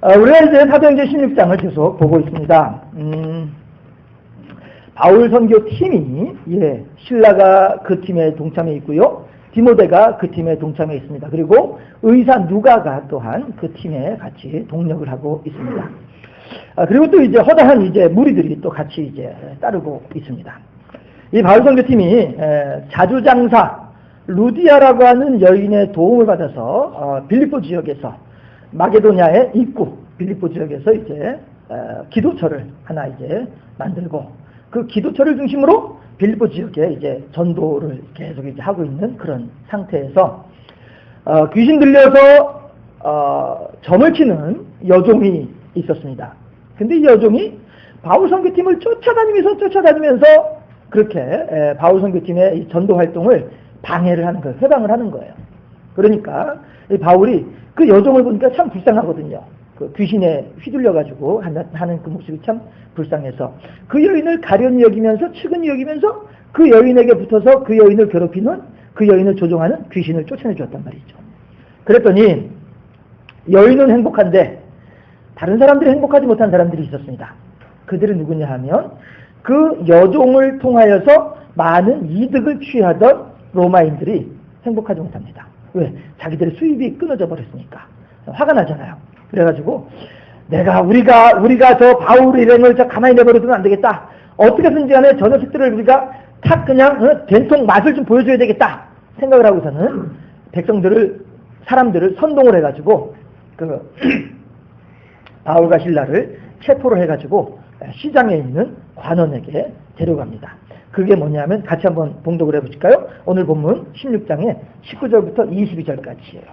우리가 이제 사도행전 16장을 계속 보고 있습니다. 바울 선교팀이, 신라가 그 팀에 동참해 있고요. 디모데가 그 팀에 동참해 있습니다. 그리고 의사 누가가 또한 그 팀에 같이 동력을 하고 있습니다. 그리고 또 이제 허다한 이제 무리들이 또 같이 이제 따르고 있습니다. 이 바울 선교팀이 자주장사 루디아라고 하는 여인의 도움을 받아서 빌립보 지역에서 마게도냐의 입구 빌립보 지역에서 이제 기도처를 하나 이제 만들고 그 기도처를 중심으로 빌립보 지역에 이제 전도를 계속 이제 하고 있는 그런 상태에서 귀신 들려서 점을 치는 여종이 있었습니다. 근데 이 여종이 바울 선교팀을 쫓아다니면서 그렇게 바울 선교팀의 이 전도 활동을 방해를 하는 거예요. 해방을 하는 거예요. 그러니까 이 바울이 그 여종을 보니까 참 불쌍하거든요. 그 귀신에 휘둘려가지고 하는 그 모습이 참 불쌍해서 그 여인을 가련히 여기면서 측은히 여기면서 그 여인에게 붙어서 그 여인을 괴롭히는 그 여인을 조종하는 귀신을 쫓아내 주었단 말이죠. 그랬더니 여인은 행복한데 다른 사람들이 행복하지 못한 사람들이 있었습니다. 그들은 누구냐 하면 그 여종을 통하여서 많은 이득을 취하던 로마인들이 행복하지 못합니다. 왜? 자기들의 수입이 끊어져 버렸으니까. 화가 나잖아요. 그래가지고 우리가 저 바울 일행을 저 가만히 내버려두면 안 되겠다. 어떻게든지 간에 저 녀석들을 우리가 탁 그냥 된통 맛을 좀 보여줘야 되겠다 생각을 하고서는 사람들을 선동을 해가지고 그 바울과 실라를 체포를 해가지고 시장에 있는 관원에게 데려갑니다. 그게 뭐냐면 같이 한번 봉독을 해보실까요? 오늘 본문 16장에 19절부터 22절까지예요.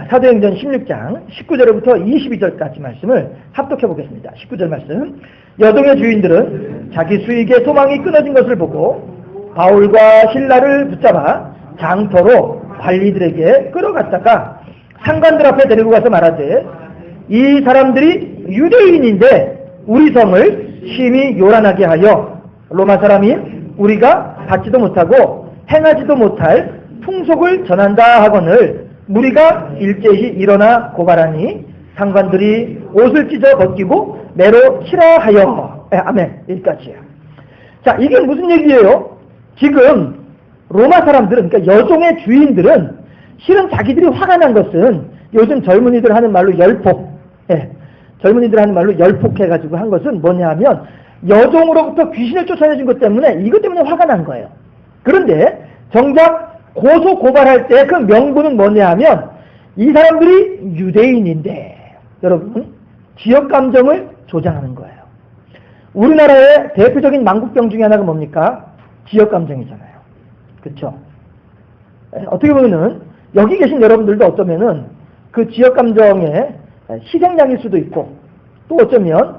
사도행전 16장 19절부터 22절까지 말씀을 합독해 보겠습니다. 19절 말씀. 여종의 주인들은 자기 수익의 소망이 끊어진 것을 보고 바울과 실라를 붙잡아 장터로 관리들에게 끌어갔다가 상관들 앞에 데리고 가서 말하되 이 사람들이 유대인인데 우리 성을 심히 요란하게 하여 로마 사람인 우리가 받지도 못하고 행하지도 못할 풍속을 전한다 하거늘 무리가 일제히 일어나 고발하니 상관들이 옷을 찢어 벗기고 매로 치라 하여. 아멘. 여기까지예요. 자, 이게 무슨 얘기예요? 지금 로마 사람들은, 그러니까 여종의 주인들은 실은 자기들이 화가 난 것은 요즘 젊은이들 하는 말로 열폭, 젊은이들 하는 말로 열폭해가지고 한 것은 뭐냐 하면 여종으로부터 귀신을 쫓아내준 것 때문에 이것 때문에 화가 난 거예요. 그런데 정작 고소 고발할 때 그 명분은 뭐냐 하면 이 사람들이 유대인인데 여러분 지역 감정을 조장하는 거예요. 우리나라의 대표적인 망국병 중에 하나가 뭡니까? 지역 감정이잖아요. 그렇죠? 어떻게 보면은 여기 계신 여러분들도 어쩌면은 그 지역 감정의 희생양일 수도 있고 또 어쩌면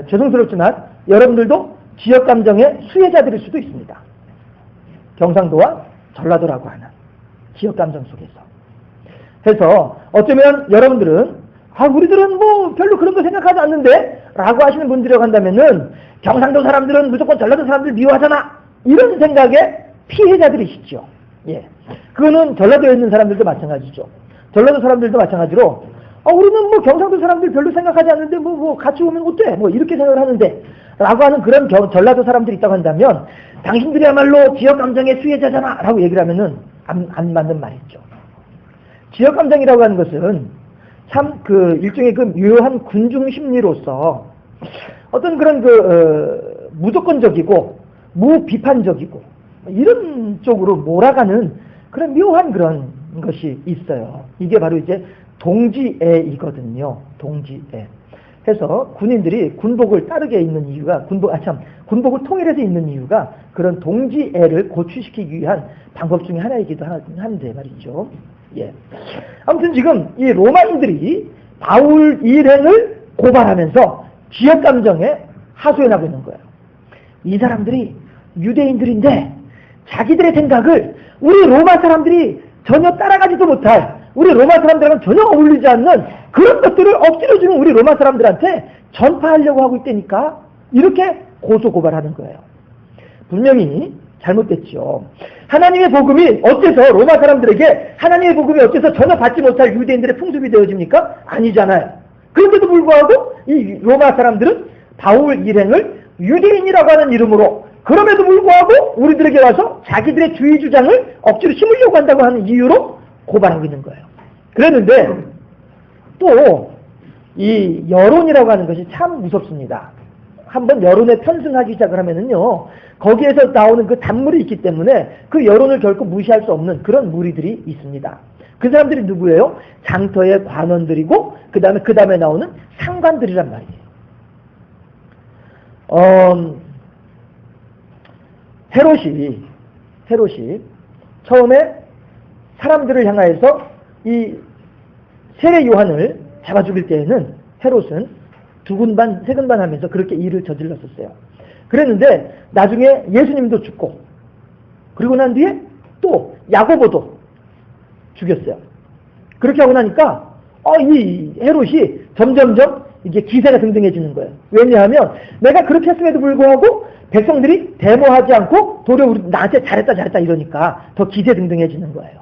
죄송스럽지만 여러분들도 지역 감정의 수혜자들일 수도 있습니다. 경상도와 전라도라고 하는 지역 감정 속에서. 해서 어쩌면 여러분들은 우리들은 뭐 별로 그런 거 생각하지 않는데 라고 하시는 분들이라고 한다면은 경상도 사람들은 무조건 전라도 사람들 미워하잖아 이런 생각의 피해자들이시죠. 그거는 전라도에 있는 사람들도 마찬가지죠. 전라도 사람들도 마찬가지로 우리는 뭐 경상도 사람들 별로 생각하지 않는데 뭐 같이 오면 어때? 뭐 이렇게 생각을 하는데 라고 하는 그런 전라도 사람들이 있다고 한다면 당신들이야말로 지역 감정의 수혜자잖아 라고 얘기를 하면은 안 맞는 말이죠. 지역 감정이라고 하는 것은 참 일종의 묘한 군중 심리로서 어떤 그런 무조건적이고 무비판적이고 이런 쪽으로 몰아가는 그런 묘한 그런 것이 있어요. 이게 바로 이제 동지애이거든요. 동지애. 해서 군인들이 군복을 따르게 있는 이유가 군복을 통일해서 입는 이유가 그런 동지애를 고취시키기 위한 방법 중에 하나이기도 한데 말이죠. 아무튼 지금 이 로마인들이 바울 일행을 고발하면서 지역 감정에 하소연하고 있는 거예요. 이 사람들이 유대인들인데 자기들의 생각을 우리 로마 사람들이 전혀 따라가지도 못할 우리 로마 사람들하고는 전혀 어울리지 않는 그런 것들을 억지로 지금 우리 로마 사람들한테 전파하려고 하고 있다니까 이렇게 고소고발하는 거예요. 분명히 잘못됐죠. 하나님의 복음이 어째서 로마 사람들에게 하나님의 복음이 어째서 전혀 받지 못할 유대인들의 풍습이 되어집니까? 아니잖아요. 그런데도 불구하고 이 로마 사람들은 바울 일행을 유대인이라고 하는 이름으로, 그럼에도 불구하고 우리들에게 와서 자기들의 주의 주장을 억지로 심으려고 한다고 하는 이유로 고발하고 있는 거예요. 그랬는데 또 이 여론이라고 하는 것이 참 무섭습니다. 한번 여론에 편승하기 시작을 하면은요, 거기에서 나오는 그 단물이 있기 때문에 그 여론을 결코 무시할 수 없는 그런 무리들이 있습니다. 그 사람들이 누구예요? 장터의 관원들이고 그 다음에 나오는 상관들이란 말이에요. 헤롯이 처음에 사람들을 향하여서 이 세례 요한을 잡아 죽일 때에는 헤롯은 2군 반, 3군 반 하면서 그렇게 일을 저질렀었어요. 그랬는데 나중에 예수님도 죽고, 그리고 난 뒤에 또 야고보도 죽였어요. 그렇게 하고 나니까 이 헤롯이 점점점 이게 기세가 등등해지는 거예요. 왜냐하면 내가 그렇게 했음에도 불구하고 백성들이 데모하지 않고 도리어 나한테 잘했다 이러니까 더 기세 등등해지는 거예요.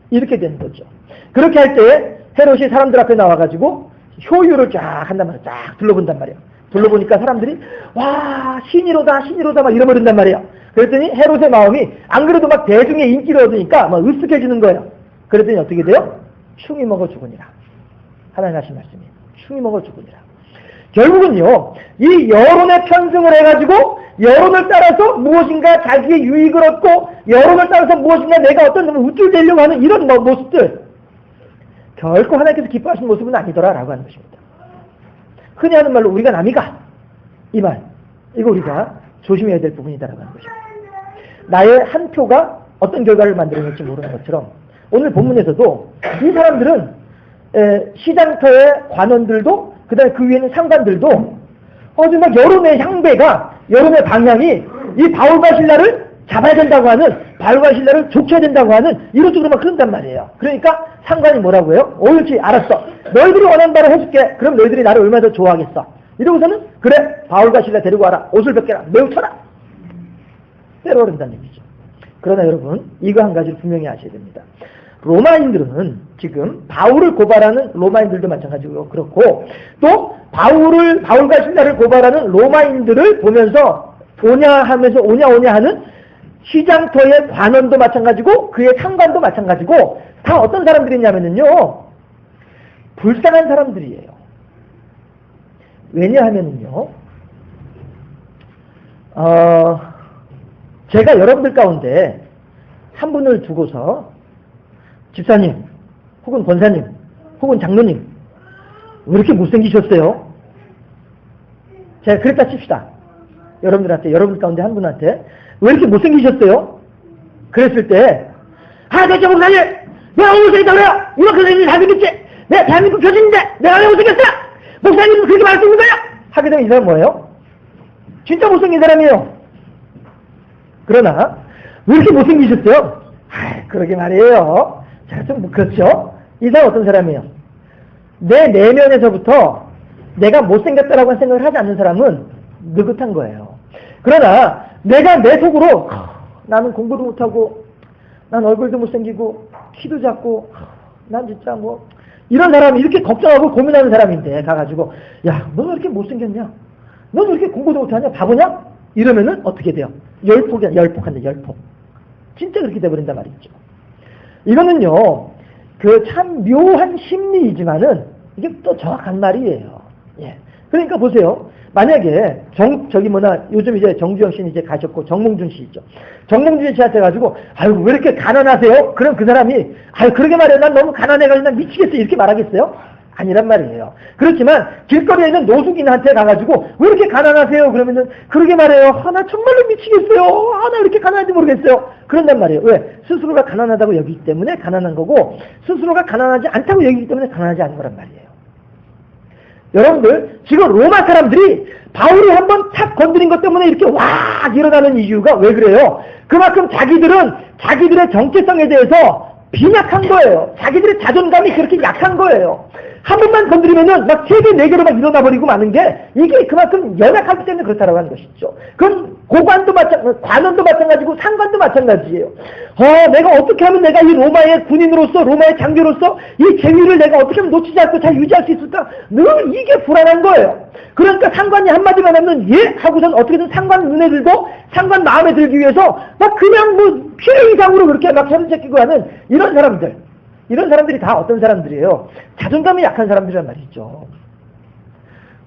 이렇게 되는 거죠. 그렇게 할 때에 헤롯이 사람들 앞에 나와가지고 효유를 쫙 한단 말이에요. 쫙 둘러본단 말이에요. 둘러보니까 사람들이 와 신이로다 막 이러버린단 말이에요. 그랬더니 헤롯의 마음이 안 그래도 막 대중의 인기를 얻으니까 막 으쓱해지는 거예요. 그랬더니 어떻게 돼요? 충이 먹어 죽으니라. 하나님 하신 말씀이에요. 충이 먹어 죽으니라. 결국은요, 이 여론에 편승을 해가지고 여론을 따라서 무엇인가 자기의 유익을 얻고 여론을 따라서 무엇인가 내가 어떤 우쭐대려고 하는 이런 모습들, 결코 하나님께서 기뻐하시는 모습은 아니더라라고 하는 것입니다. 흔히 하는 말로 우리가 남이가, 이 말, 이거 우리가 조심해야 될 부분이다라고 하는 것입니다. 나의 한 표가 어떤 결과를 만들어낼지 모르는 것처럼 오늘 본문에서도 이 사람들은 시장터의 관원들도 그 다음에 그 위에는 상관들도 정말 여론의 향배가, 여론의 방향이 이 바울과 실라를 잡아야 된다고 하는, 바울과 실라를 족쳐야 된다고 하는 이런 쪽으로 막 흐른단 말이에요. 그러니까 상관이 뭐라고 해요? 옳지, 알았어. 너희들이 원하는 바를 해줄게. 그럼 너희들이 나를 얼마나 더 좋아하겠어. 이러고서는 그래, 바울과 실라 데리고 와라. 옷을 벗겨라. 매우 쳐라. 때려오른다는 얘기죠. 그러나 여러분, 이거 한 가지를 분명히 아셔야 됩니다. 로마인들은 지금 바울을 고발하는 로마인들도 마찬가지고 그렇고, 또 바울과 실라를 고발하는 로마인들을 보면서 오냐 하는 시장터의 관원도 마찬가지고 그의 상관도 마찬가지고 다 어떤 사람들이냐면요, 불쌍한 사람들이에요. 왜냐하면요, 제가 여러분들 가운데 한 분을 두고서 집사님, 혹은 권사님, 혹은 장로님, 왜 이렇게 못생기셨어요? 제가 그랬다 칩시다. 여러분 가운데 한 분한테 왜 이렇게 못생기셨어요? 그랬을 때, 대체 목사님, 내가 못생겼다 그래요? 이만큼 생긴 잘생겼지? 내가 대한민국 교주인데 내가 왜 못생겼어? 목사님은 그렇게 말할 수 있는 거야? 하게 되면 이 사람 뭐예요? 진짜 못생긴 사람이에요. 그러나 왜 이렇게 못생기셨어요? 그러게 말이에요. 자, 좀 그렇죠? 이 사람 어떤 사람이에요? 내 내면에서부터 내가 못생겼다라고 생각을 하지 않는 사람은 느긋한 거예요. 그러나 내가 내 속으로 나는 공부도 못하고 난 얼굴도 못생기고 키도 작고 난 진짜 이런 사람이 이렇게 걱정하고 고민하는 사람인데 가가지고 야, 너 왜 이렇게 못생겼냐? 너 왜 이렇게 공부도 못하냐? 바보냐? 이러면은 어떻게 돼요? 열폭한다, 열폭. 진짜 그렇게 돼버린단 말이죠. 이거는요, 그 참 묘한 심리이지만은 이게 또 정확한 말이에요. 예. 그러니까 보세요. 만약에 요즘 이제 정주영 씨는 이제 가셨고 정몽준 씨 있죠. 정몽준 씨한테 가지고 아이고 왜 이렇게 가난하세요? 그럼 그 사람이 그러게 말해요. 난 너무 가난해가지고 난 미치겠어. 이렇게 말하겠어요? 아니란 말이에요. 그렇지만 길거리에 있는 노숙인한테 가가지고 왜 이렇게 가난하세요? 그러면은 그러게 말해요. 나 정말로 미치겠어요. 나 왜 이렇게 가난한지 모르겠어요. 그런단 말이에요. 왜? 스스로가 가난하다고 여기기 때문에 가난한 거고 스스로가 가난하지 않다고 여기기 때문에 가난하지 않은 거란 말이에요. 여러분들, 지금 로마 사람들이 바울이 한번 탁 건드린 것 때문에 이렇게 왁 일어나는 이유가 왜 그래요? 그만큼 자기들은 자기들의 정체성에 대해서 빈약한 거예요. 자기들의 자존감이 그렇게 약한 거예요. 한 번만 건드리면은 막 3개, 4개로 막 일어나버리고 마는 게 이게 그만큼 연약하기 때문에 그렇다라고 하는 것이죠. 그건 고관도 관원도 마찬가지고 상관도 마찬가지예요. 내가 어떻게 하면 내가 이 로마의 군인으로서, 로마의 장교로서 이 재위를 내가 어떻게 하면 놓치지 않고 잘 유지할 수 있을까? 늘 이게 불안한 거예요. 그러니까 상관이 한마디만 하면 예? 하고선 어떻게든 상관 눈에 들고 상관 마음에 들기 위해서 막 그냥 뭐 필요 이상으로 그렇게 막 손을 제끼고 하는 이런 사람들이 다 어떤 사람들이에요? 자존감이 약한 사람들이란 말이죠.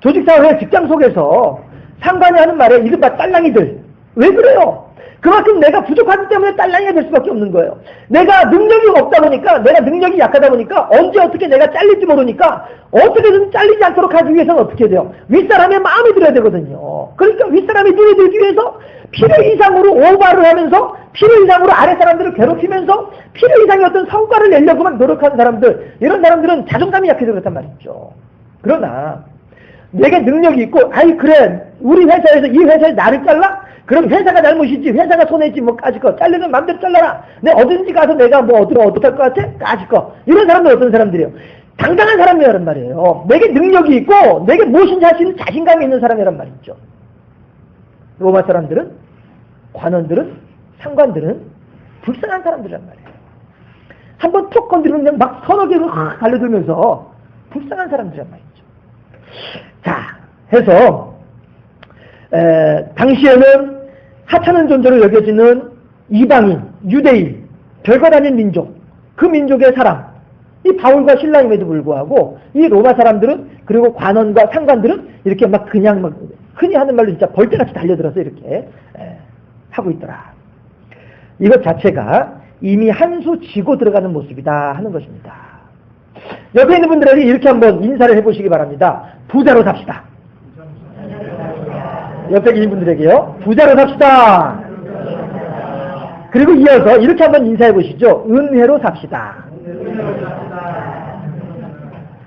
조직사회 직장 속에서 상관이 하는 말에 이른바 딸랑이들. 왜 그래요? 그만큼 내가 부족하기 때문에 딸랑이가 될 수밖에 없는 거예요. 내가 능력이 없다 보니까, 내가 능력이 약하다 보니까 언제 어떻게 내가 잘릴지 모르니까 어떻게든 잘리지 않도록 하기 위해서는 어떻게 돼요? 윗사람의 마음에 들어야 되거든요. 그러니까 윗사람이 눈에 들기 위해서 필요 이상으로 오바를 하면서 필요 이상으로 아랫사람들을 괴롭히면서 필요 이상의 어떤 성과를 내려고만 노력하는 사람들, 이런 사람들은 자존감이 약해서 그렇단 말이죠. 그러나 내게 능력이 있고, 아이 그래 우리 회사에서 이 회사에 나를 잘라? 그럼 회사가 잘못이지, 회사가 손해지, 뭐 까짓거 잘리는 맘대로 잘라라. 내 어딘지 가서 내가 뭐 어떡할 것 같아? 까짓거. 이런 사람들 어떤 사람들이에요? 당당한 사람이란 말이에요. 내게 능력이 있고 내게 무엇인지 할 수 있는 자신감이 있는 사람이란 말이죠. 로마 사람들은, 관원들은, 상관들은 불쌍한 사람들이란 말이에요. 한번 툭 건드리면 그냥 막 서너 개로 달려들면서 불쌍한 사람들이란 말이죠. 자, 해서 당시에는 하찮은 존재로 여겨지는 이방인, 유대인, 별것 아닌 민족, 그 민족의 사람, 이 바울과 신라임에도 불구하고 이 로마 사람들은, 그리고 관원과 상관들은 이렇게 막 그냥 막 흔히 하는 말로 진짜 벌떼같이 달려들어서 이렇게 하고 있더라. 이것 자체가 이미 한 수 지고 들어가는 모습이다 하는 것입니다. 옆에 있는 분들에게 이렇게 한번 인사를 해보시기 바랍니다. 부자로 삽시다. 옆에 계신 분들에게요. 부자로 삽시다. 그리고 이어서 이렇게 한번 인사해 보시죠. 은혜로 삽시다.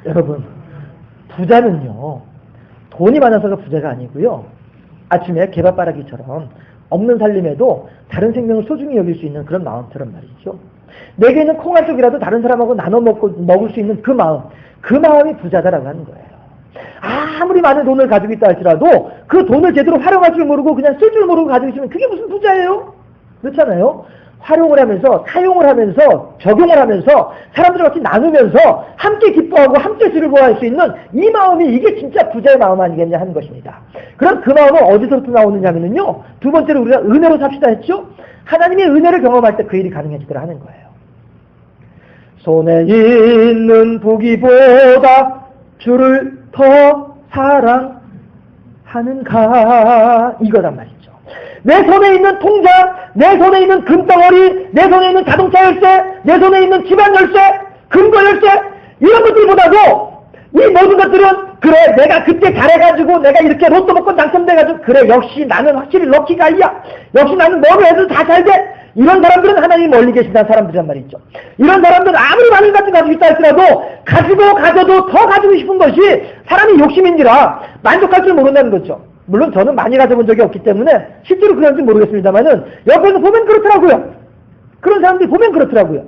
여러분, 부자는요, 돈이 많아서가 부자가 아니고요, 아침에 개밥바라기처럼 없는 살림에도 다른 생명을 소중히 여길 수 있는 그런 마음처럼 말이죠. 내게 있는 콩 한 쪽이라도 다른 사람하고 나눠 먹을 수 있는 그 마음이 부자다라고 하는 거예요. 아무리 많은 돈을 가지고 있다 할지라도 그 돈을 제대로 활용할 줄 모르고 그냥 쓸 줄 모르고 가지고 있으면 그게 무슨 부자예요? 그렇잖아요. 활용을 하면서, 사용을 하면서, 적용을 하면서, 사람들과 같이 나누면서 함께 기뻐하고 함께 즐거워할 수 있는 이 마음이, 이게 진짜 부자의 마음 아니겠냐 하는 것입니다. 그럼 그 마음은 어디서부터 나오느냐면요, 두 번째로 우리가 은혜로 삽시다 했죠? 하나님의 은혜를 경험할 때 그 일이 가능해지더라 하는 거예요. 손에 있는 보기보다 주를 더 사랑하는가, 이거란 말이죠. 내 손에 있는 통장, 내 손에 있는 금덩어리, 내 손에 있는 자동차 열쇠, 내 손에 있는 집안 열쇠, 금고 열쇠, 이런 것들보다도 이 모든 것들은, 그래 내가 그때 잘해가지고 내가 이렇게 로또 먹고 당첨돼가지고, 그래 역시 나는 확실히 럭키가이야, 역시 나는 뭐로 해도 다 잘돼, 이런 사람들은 하나님이 멀리 계신다는 사람들이란 말이죠. 이런 사람들은 아무리 많은 것을 가지고 있다 할지라도 가지고 가져도 더 가지고 싶은 것이 사람이 욕심인지라 만족할 줄 모른다는 거죠. 물론 저는 많이 가져본 적이 없기 때문에 실제로 그런지 모르겠습니다만은 옆에서 보면 그렇더라고요. 그런 사람들이 보면 그렇더라고요.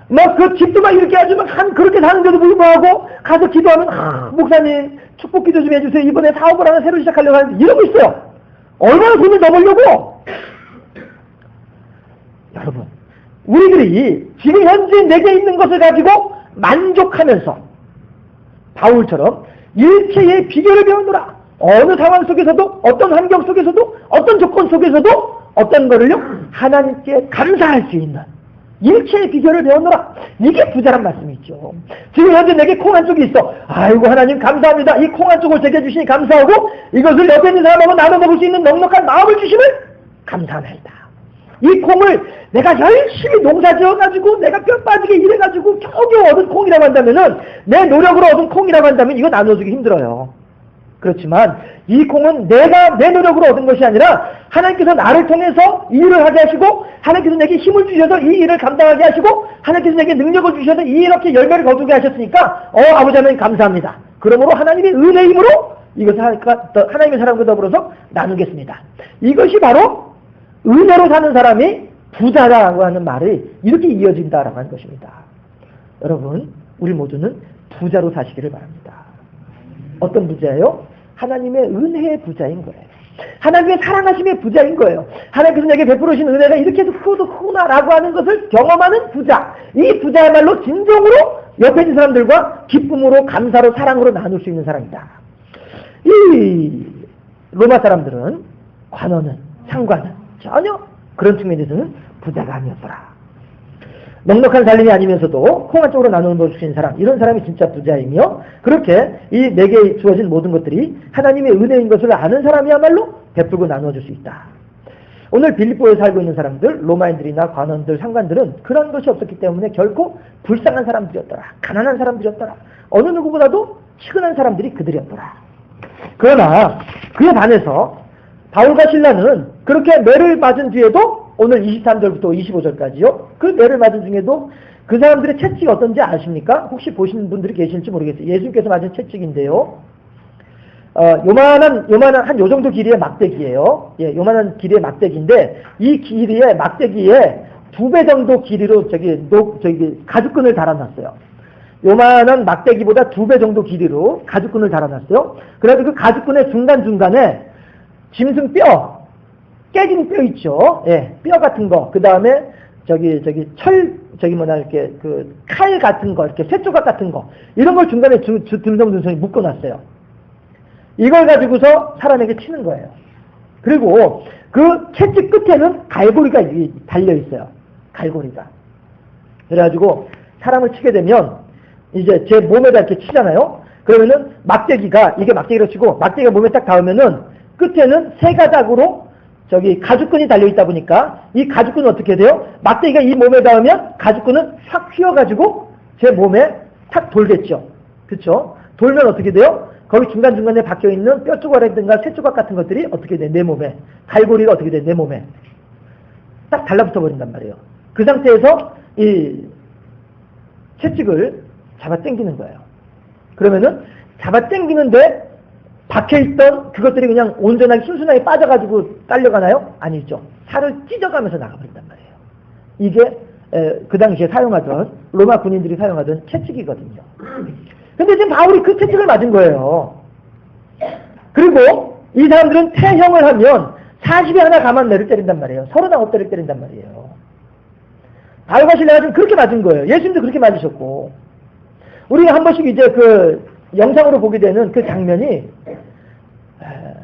막 그 집도 막 이렇게 아주 막 그렇게 사는데도 불구하고 가서 기도하면, 목사님 축복 기도 좀 해주세요. 이번에 사업을 하나 새로 시작하려고 하는데 이러고 있어요. 얼마나 돈을 더 벌려고. 여러분, 우리들이 지금 현재 내게 있는 것을 가지고 만족하면서 바울처럼 일체의 비결을 배우노라. 어느 상황 속에서도, 어떤 환경 속에서도, 어떤 조건 속에서도 어떤 거를요, 하나님께 감사할 수 있는 일체의 비결을 배우노라. 이게 부자란 말씀이죠. 지금 현재 내게 콩 한 쪽이 있어. 아이고 하나님 감사합니다. 이 콩 한 쪽을 제게 주시니 감사하고, 이것을 옆에 있는 사람하고 나눠 먹을 수 있는 넉넉한 마음을 주심을 감사합니다. 이 콩을 내가 열심히 농사지어가지고 내가 뼈 빠지게 일해가지고 겨우겨우 얻은 콩이라고 한다면은, 내 노력으로 얻은 콩이라고 한다면 이거 나눠주기 힘들어요. 그렇지만 이 콩은 내가 내 노력으로 얻은 것이 아니라 하나님께서 나를 통해서 이 일을 하게 하시고, 하나님께서 내게 힘을 주셔서 이 일을 감당하게 하시고, 하나님께서 내게 능력을 주셔서 이렇게 열매를 거두게 하셨으니까 아버지 하나님 감사합니다. 그러므로 하나님의 은혜의 힘으로 이것을 하나님의 사람과 더불어서 나누겠습니다. 이것이 바로 은혜로 사는 사람이 부자라고 하는 말이 이렇게 이어진다라고 하는 것입니다. 여러분, 우리 모두는 부자로 사시기를 바랍니다. 어떤 부자예요? 하나님의 은혜의 부자인 거예요. 하나님의 사랑하심의 부자인 거예요. 하나님께서 내게 베풀으신 은혜가 이렇게도 크구나라고 하는 것을 경험하는 부자. 이 부자야말로 진정으로 옆에 있는 사람들과 기쁨으로, 감사로, 사랑으로 나눌 수 있는 사람이다. 이 로마 사람들은 관원은, 상관은 전혀 그런 측면에서는 부자가 아니었더라. 넉넉한 살림이 아니면서도 콩 한쪽으로 나누는 걸 주신 사람, 이런 사람이 진짜 부자이며, 그렇게 이 내게 주어진 모든 것들이 하나님의 은혜인 것을 아는 사람이야말로 베풀고 나누어줄 수 있다. 오늘 빌립보에 살고 있는 사람들, 로마인들이나 관원들, 상관들은 그런 것이 없었기 때문에 결코 불쌍한 사람들이었더라. 가난한 사람들이었더라. 어느 누구보다도 치근한 사람들이 그들이었더라. 그러나 그에 반해서 바울과 실라는 그렇게 매를 맞은 뒤에도, 오늘 23절부터 25절까지요. 그 매를 맞은 중에도 그 사람들의 채찍이 어떤지 아십니까? 혹시 보시는 분들이 계실지 모르겠어요. 예수님께서 맞은 채찍인데요. 요만한 한 요 정도 길이의 막대기예요. 예, 요만한 길이의 막대기인데, 이 길이의 막대기에 2배 정도 길이로 가죽끈을 달아놨어요. 요만한 막대기보다 2배 정도 길이로 가죽끈을 달아놨어요. 그래서 그 가죽끈의 중간중간에 짐승 뼈, 깨진 뼈 있죠. 예, 뼈 같은 거. 그 다음에 이렇게 칼 같은 거, 이렇게 쇠조각 같은 거, 이런 걸 중간에 듬성듬성히 묶어놨어요. 이걸 가지고서 사람에게 치는 거예요. 그리고 그 채찍 끝에는 갈고리가 달려 있어요. 갈고리가. 그래가지고 사람을 치게 되면 이제 제 몸에다 이렇게 치잖아요. 그러면은 이게 막대기로 치고, 막대기가 몸에 딱 닿으면은 끝에는 세 가닥으로 가죽끈이 달려있다 보니까 이 가죽끈은 어떻게 돼요? 막대기가 이 몸에 닿으면 가죽끈은 확 휘어가지고 제 몸에 탁 돌겠죠. 그쵸? 돌면 어떻게 돼요? 거기 중간중간에 박혀있는 뼈 조각이라든가 쇠 조각 같은 것들이 어떻게 돼? 내 몸에. 갈고리가 어떻게 돼? 내 몸에. 딱 달라붙어 버린단 말이에요. 그 상태에서 이 채찍을 잡아 당기는 거예요. 그러면은 잡아 당기는데 박혀있던 그것들이 그냥 온전하게 순순하게 빠져가지고 딸려가나요? 아니죠. 살을 찢어가면서 나가버린단 말이에요. 이게 그 당시에 사용하던, 로마 군인들이 사용하던 채찍이거든요. 근데 지금 바울이 그 채찍을 맞은 거예요. 그리고 이 사람들은 태형을 하면 40에 하나 가만 내를 때린단 말이에요. 39대를 때린단 말이에요. 바울과 실라가 지금 그렇게 맞은 거예요. 예수님도 그렇게 맞으셨고. 우리가 한 번씩 이제 그 영상으로 보게 되는 그 장면이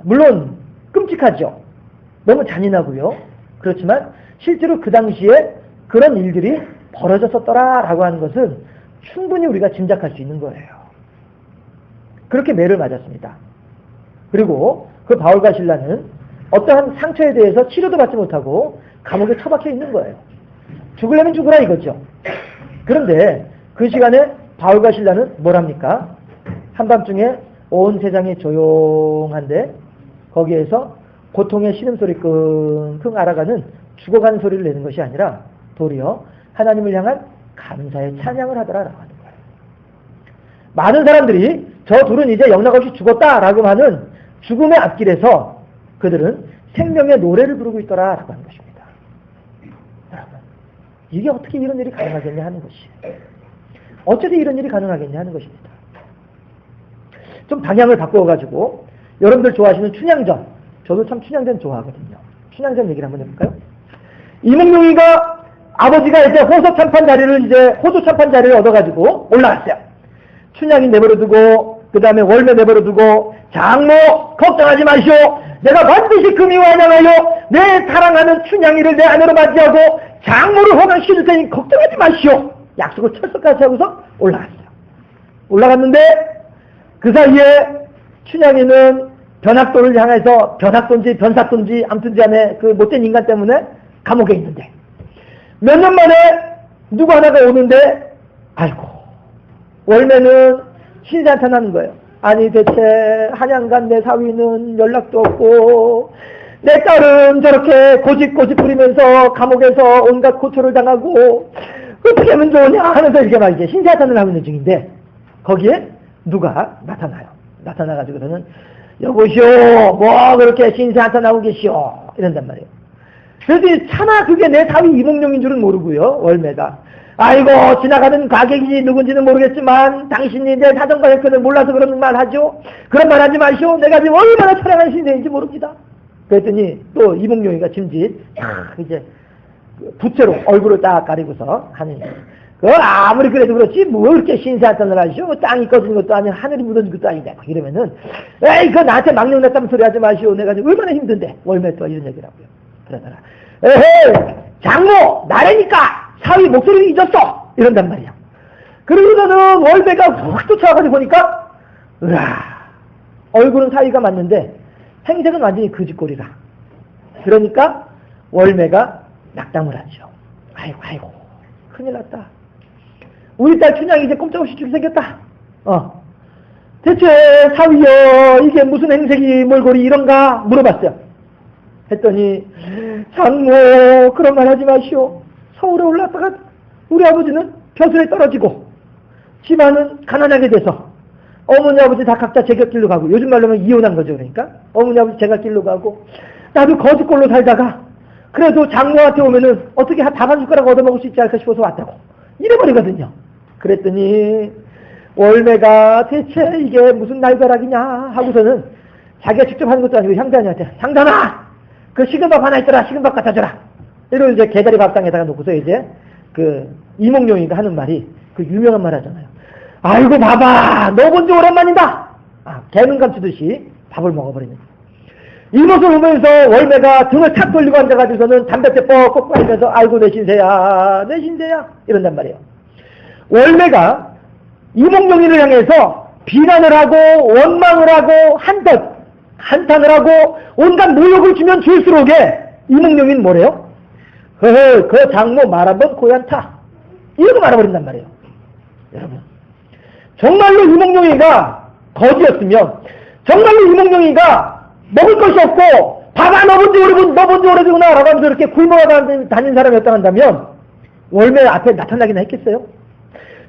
물론 끔찍하죠. 너무 잔인하고요. 그렇지만 실제로 그 당시에 그런 일들이 벌어졌었더라라고 하는 것은 충분히 우리가 짐작할 수 있는 거예요. 그렇게 매를 맞았습니다. 그리고 그 바울과 실라는 어떠한 상처에 대해서 치료도 받지 못하고 감옥에 처박혀 있는 거예요. 죽으려면 죽으라 이거죠. 그런데 그 시간에 바울과 실라는 뭘 합니까? 한밤중에 온 세상이 조용한데 거기에서 고통의 신음소리 끙끙 알아가는 죽어가는 소리를 내는 것이 아니라 도리어 하나님을 향한 감사의 찬양을 하더라라고 하는 거예요. 많은 사람들이 저 둘은 이제 영락없이 죽었다라고 하는 죽음의 앞길에서 그들은 생명의 노래를 부르고 있더라라고 하는 것입니다. 여러분, 이게 어떻게 이런 일이 가능하겠냐 하는 것이에요. 어쩌다 이런 일이 가능하겠냐 하는 것입니다. 좀 방향을 바꿔가지고 여러분들 좋아하시는 춘향전, 저도 참 춘향전 좋아하거든요. 춘향전 얘기를 한번 해볼까요? 이몽룡이가 아버지가 이제 호소 참판 자리를 얻어가지고 올라갔어요. 춘향이 내버려두고 그 다음에 월매 내버려두고 장모 걱정하지 마시오. 내가 반드시 금이 완양하여 내 사랑하는 춘향이를 내 아내로 맞이하고 장모를 호강시킬 테니 걱정하지 마시오. 약속을 철석같이 하고서 올라갔어요. 올라갔는데 그 사이에 춘향이는 변학도를 향해서 변사돈지 아무튼 간에 그 못된 인간 때문에 감옥에 있는데 몇 년 만에 누구 하나가 오는데 아이고 월매는 신세한탄하는 거예요. 아니 대체 한양간 내 사위는 연락도 없고 내 딸은 저렇게 고집 부리면서 감옥에서 온갖 고초를 당하고 어떻게 하면 좋으냐 하면서 이렇게 막 이제 신세한탄을 하고 있는 중인데 거기에 누가 나타나요. 나타나가지고서는 여보시오 뭐 그렇게 신세한탄하고 계시오 이런단 말이에요. 그래서 차마 그게 내 사위 이몽룡인 줄은 모르고요. 월매가 아이고 지나가는 가객이 누군지는 모르겠지만 당신이 내 사정과 형편을 몰라서 그런 말 하죠. 그런 말 하지 마시오. 내가 지금 얼마나 사랑하는 신세인지 모릅니다. 그랬더니 또 이몽룡이가 짐짓 이제 부채로 얼굴을 딱 가리고서 하는 아무리 그래도 그렇지 뭐 그렇게 신세한탄을 하시오. 땅이 꺼진 것도 아니고 하늘이 묻어진 것도 아닌데 이러면은 에이 그거 나한테 망령 냈다는 소리 하지 마시오. 내가 지금 얼마나 힘든데. 월매 또 이런 얘기라고요. 그러다가 에헤이 장모 나래니까 사위 목소리를 잊었어 이런단 말이야. 그러고서는 월매가 훅 쫓아와가지고 보니까 으아 얼굴은 사위가 맞는데 행색은 완전히 거짓골이라. 그러니까 월매가 낙담을 하죠. 아이고 큰일 났다. 우리 딸 춘향이 이제 꼼짝없이 죽게 생겼다. 대체 사위여 이게 무슨 행색이 몰골이 이런가 물어봤어요. 했더니 장모 그런 말 하지 마시오. 서울에 올랐다가 우리 아버지는 벼슬에 떨어지고 집안은 가난하게 돼서 어머니 아버지 다 각자 제갓길로 가고 요즘 말로 하면 이혼한 거죠. 그러니까 어머니 아버지 제갓길로 가고 나도 거지꼴로 살다가 그래도 장모한테 오면은 어떻게 밥 한 숟가락 얻어먹을 수 있지 않을까 싶어서 왔다고 이래버리거든요. 그랬더니 월매가 대체 이게 무슨 날벼락이냐 하고서는 자기가 직접 하는 것도 아니고 향단이한테 향단아 그 식은밥 하나 있더라 식은밥 갖다 줘라. 이러고 이제 개다리 밥상에다가 놓고서 이제 그 이몽룡이가 하는 말이 그 유명한 말 하잖아요. 아이고 봐봐 너 본 지 오랜만이다. 개눈 감추듯이 밥을 먹어버리는 이 모습을 보면서 월매가 등을 탁 돌리고 앉아가지고서는 담뱃대 뻑뻑 빨면서 아이고 내 신세야 이런단 말이에요. 월매가 이몽룡이를 향해서 비난을 하고 원망을 하고 한탄을 하고 온갖 모욕을 주면 줄수록에 이몽룡이는 뭐래요? 그 장모 말 한번 고얀타 이러고 말아버린단 말이에요. 여러분 정말로 이몽룡이가 거지였으면 정말로 이몽룡이가 먹을 것이 없고 밥아 너 본지 오래되구나 라고 하면서 이렇게 굶어가 다닌 사람이었다 한다면 월매 앞에 나타나기나 했겠어요?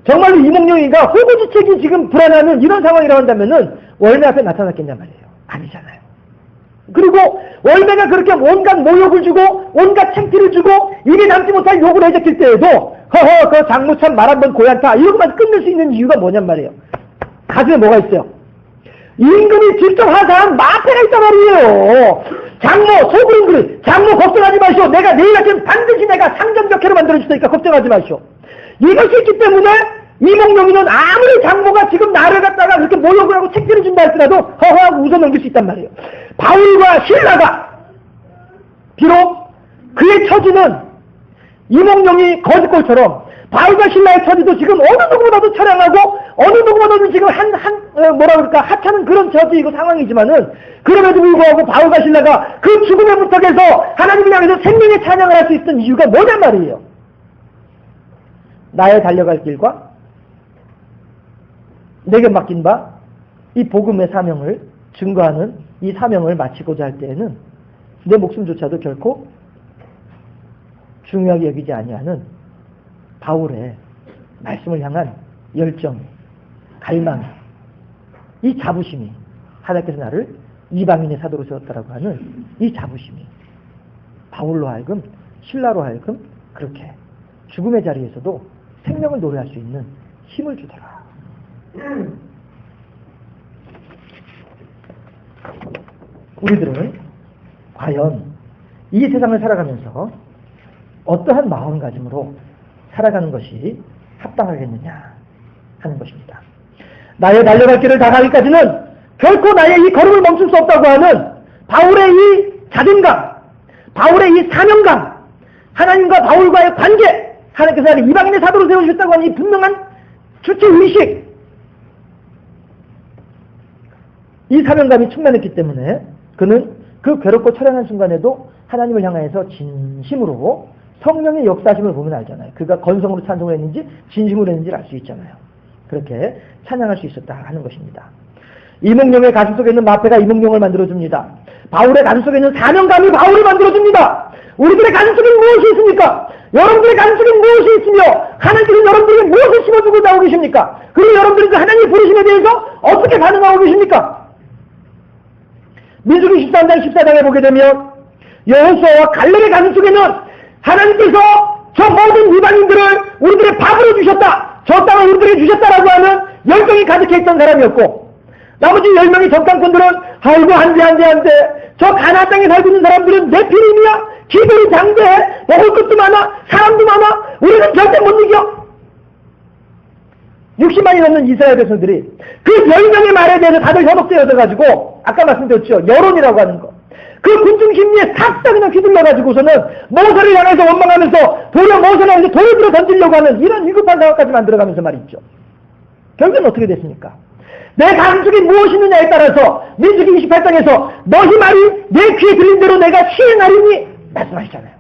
정말로 이몽룡이가 호구지책이 지금 불안하는 이런 상황이라고 한다면은 월매 앞에 나타났겠냐 말이에요. 아니잖아요. 그리고 월매가 그렇게 온갖 모욕을 주고 온갖 창피를 주고 입에 담지 못할 욕을 해적힐 때에도 그 장모 참 말 한번 고얀타 이러고만 끝낼 수 있는 이유가 뭐냔 말이에요. 가슴에 뭐가 있어요? 임금이 직접 하사한 마패가 있단 말이에요. 장모 속으로 그래. 장모 걱정하지 마시오. 내가 내일 아침 반드시 내가 상점적회로 만들어줄 테니까 걱정하지 마시오. 이것이 있기 때문에 이몽룡이는 아무리 장모가 지금 나를 갖다가 그렇게 모욕을 하고 책지를 준다 할지라도 허허하고 웃어 넘길 수 있단 말이에요. 바울과 신라가 비록 그의 처지는 이몽룡이 거짓골처럼 바울과 신라의 처지도 지금 어느 누구보다도 처량하고 어느 누구보다도 지금 하찮은 그런 처지이고 상황이지만은 그럼에도 불구하고 바울과 신라가 그 죽음의 부탁에서 하나님을 향해서 생명의 찬양을 할 수 있던 이유가 뭐냔 말이에요. 나의 달려갈 길과 내게 맡긴 바 이 복음의 사명을 증거하는 이 사명을 마치고자 할 때에는 내 목숨조차도 결코 중요하게 여기지 아니하는 바울의 말씀을 향한 열정, 갈망, 이 자부심이 하나님께서 나를 이방인의 사도로 세웠다라고 하는 이 자부심이 바울로 하여금 신라로 하여금 그렇게 죽음의 자리에서도 생명을 노래할 수 있는 힘을 주더라. 우리들은 과연 이 세상을 살아가면서 어떠한 마음가짐으로 살아가는 것이 합당하겠느냐 하는 것입니다. 나의 달려갈 길을 다가기까지는 결코 나의 이 걸음을 멈출 수 없다고 하는 바울의 이 자존감, 바울의 이 사명감, 하나님과 바울과의 관계, 하나님께서 나를 이방인의 사도로 세우셨다고 하는 이 분명한 주체의식, 이 사명감이 충만했기 때문에 그는 그 괴롭고 처량한 순간에도 하나님을 향해서 진심으로 성령의 역사심을 보면 알잖아요. 그가 건성으로 찬송을 했는지 진심으로 했는지를 알 수 있잖아요. 그렇게 찬양할 수 있었다 하는 것입니다. 이몽룡의 가슴 속에 있는 마패가 이몽룡을 만들어줍니다. 바울의 가슴 속에 있는 사명감이 바울을 만들어줍니다. 우리들의 가슴 속에 무엇이 있습니까? 여러분들의 가슴 속에 무엇이 있으며 하나님께서 여러분들에게 무엇을 심어주고 나오고 계십니까? 그리고 여러분들은 그 하나님의 부르심에 대해서 어떻게 반응하고 계십니까? 민수기 13장 14장에 보게 되면 여호수아와 갈렙의 가슴 속에는 하나님께서 저 모든 이방인들을 우리들의 밥으로 주셨다, 저 땅을 우리들에게 주셨다라고 하는 열정이 가득해 있던 사람이었고, 나머지 10명의 정탐꾼들은 아이고 안돼 저 가나안 땅에 살고 있는 사람들은 네피림이야, 기들이 장대해, 먹을 것도 많아, 사람도 많아, 우리는 절대 못 이겨. 60만이 넘는 이스라엘 백성들이 그 10명의 말에 대해서 다들 현혹되어져 가지고, 아까 말씀드렸죠, 여론이라고 하는 거, 그 군중 심리에 싹 다 그냥 휘둘려 가지고서는 모세를 향해서 원망하면서 도리어 모세를 향해서 돌을 들어 던지려고 하는 이런 위급한 상황까지 만들어가면서 말이죠. 결국은 어떻게 됐습니까? 내 가슴 속에 무엇이 있느냐에 따라서 민수기 28장에서 너희 말이 내 귀에 들린 대로 내가 시행하리니 말씀하시잖아요.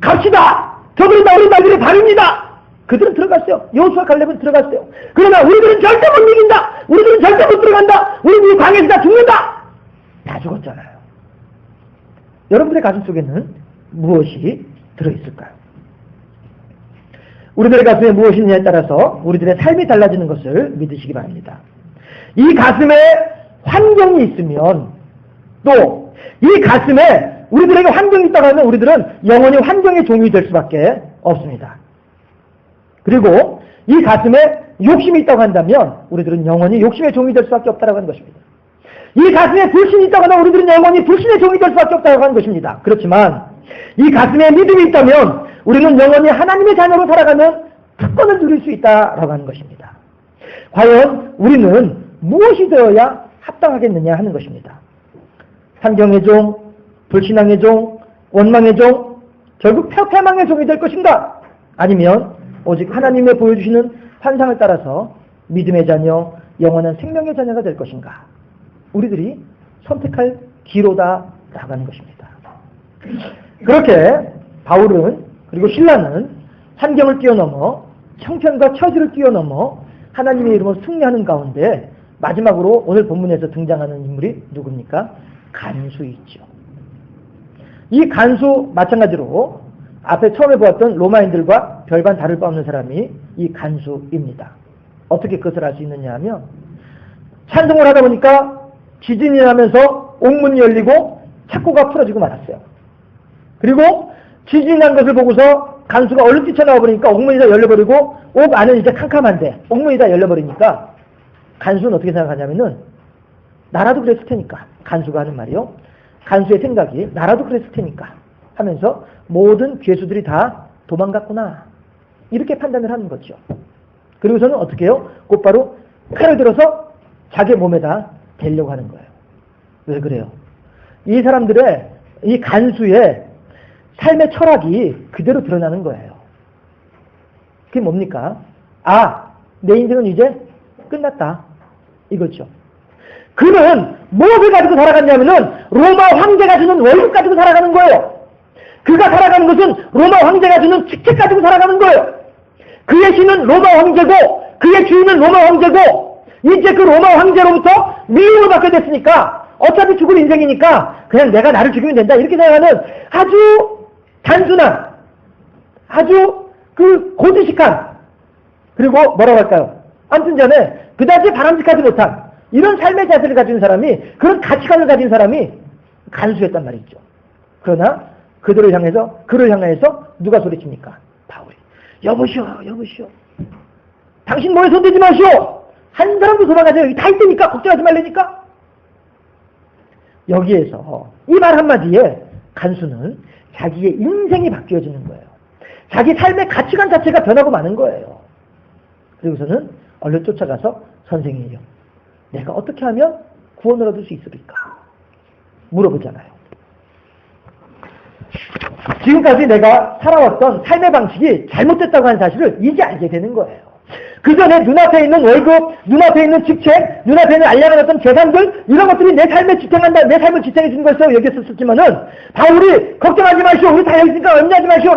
갑시다. 저들은 우리 말들의 발입니다. 그들은 들어갔어요. 여호수아 갈렙은 들어갔어요. 그러나 우리들은 절대 못 이긴다. 우리들은 절대 못 들어간다. 우리들이 광야에서 다 죽는다. 다 죽었잖아요. 여러분들의 가슴 속에는 무엇이 들어있을까요? 우리들의 가슴에 무엇이 있느냐에 따라서 우리들의 삶이 달라지는 것을 믿으시기 바랍니다. 이 가슴에 환경이 있으면, 또 이 가슴에 우리들에게 환경이 있다고 하면 우리들은 영원히 환경의 종이 될 수밖에 없습니다. 그리고 이 가슴에 욕심이 있다고 한다면 우리들은 영원히 욕심의 종이 될 수밖에 없다고 하는 것입니다. 이 가슴에 불신이 있다고 하면 우리들은 영원히 불신의 종이 될 수밖에 없다고 하는 것입니다. 그렇지만 이 가슴에 믿음이 있다면 우리는 영원히 하나님의 자녀로 살아가는 특권을 누릴 수 있다라고 하는 것입니다. 과연 우리는 무엇이 되어야 합당하겠느냐 하는 것입니다. 환경의 종, 불신앙의 종, 원망의 종, 결국 패망의 종이 될 것인가? 아니면 오직 하나님의 보여주시는 환상을 따라서 믿음의 자녀, 영원한 생명의 자녀가 될 것인가? 우리들이 선택할 기로다라고 하는 것입니다. 그렇게 바울은, 그리고 신라는 환경을 뛰어넘어 형편과 처지를 뛰어넘어 하나님의 이름으로 승리하는 가운데 마지막으로 오늘 본문에서 등장하는 인물이 누굽니까? 간수이죠. 이 간수 마찬가지로 앞에 처음에 보았던 로마인들과 별반 다를 바 없는 사람이 이 간수입니다. 어떻게 그것을 알 수 있느냐 하면 찬송을 하다 보니까 지진이 나면서 옥문이 열리고 착고가 풀어지고 말았어요. 그리고 지진이 난 것을 보고서 간수가 얼른 뛰쳐나와 버리니까 옥문이 다 열려버리고 옥 안은 이제 캄캄한데 옥문이 다 열려버리니까 간수는 어떻게 생각하냐면은 나라도 그랬을 테니까, 간수가 하는 말이요, 간수의 생각이 나라도 그랬을 테니까 하면서 모든 죄수들이 다 도망갔구나, 이렇게 판단을 하는 거죠. 그리고서는 어떻게 해요? 곧바로 칼을 들어서 자기 몸에다 대려고 하는 거예요. 왜 그래요? 이 사람들의, 이 간수의 삶의 철학이 그대로 드러나는 거예요. 그게 뭡니까? 아, 내 인생은 이제 끝났다, 이거죠. 그는 무엇을 가지고 살아갔냐면은 로마 황제가 주는 월급 가지고 살아가는 거예요. 그가 살아가는 것은 로마 황제가 주는 직책 가지고 살아가는 거예요. 그의 신은 로마 황제고 그의 주인은 로마 황제고 이제 그 로마 황제로부터 미움을 받게 됐으니까 어차피 죽을 인생이니까 그냥 내가 나를 죽이면 된다, 이렇게 생각하는 아주 단순한, 아주 그 고지식한, 그리고 뭐라고 할까요? 아무튼 전에 그다지 바람직하지 못한 이런 삶의 자세를 가진 사람이, 그런 가치관을 가진 사람이 간수였단 말이죠. 그러나 그를 향해서 누가 소리칩니까? 바울이. 여보시오, 여보시오. 당신 몸에 손대지 마시오. 한 사람도 도망가세요. 여기 다 있으니까 걱정하지 말라니까. 여기에서 이 말 한마디에 간수는 자기의 인생이 바뀌어지는 거예요. 자기 삶의 가치관 자체가 변하고 마는 거예요. 그리고서는 얼른 쫓아가서 선생님이요, 내가 어떻게 하면 구원을 얻을 수 있을까? 물어보잖아요. 지금까지 내가 살아왔던 삶의 방식이 잘못됐다고 하는 사실을 이제 알게 되는 거예요. 그 전에 눈앞에 있는 월급, 눈앞에 있는 직책, 눈앞에 있는 알량한 어떤 재산들, 이런 것들이 내 삶을 지탱해 주는 것이라고 여겼었지만은 바울이 걱정하지 마시오, 우리 다 여기 있으니까 염려하지 마시오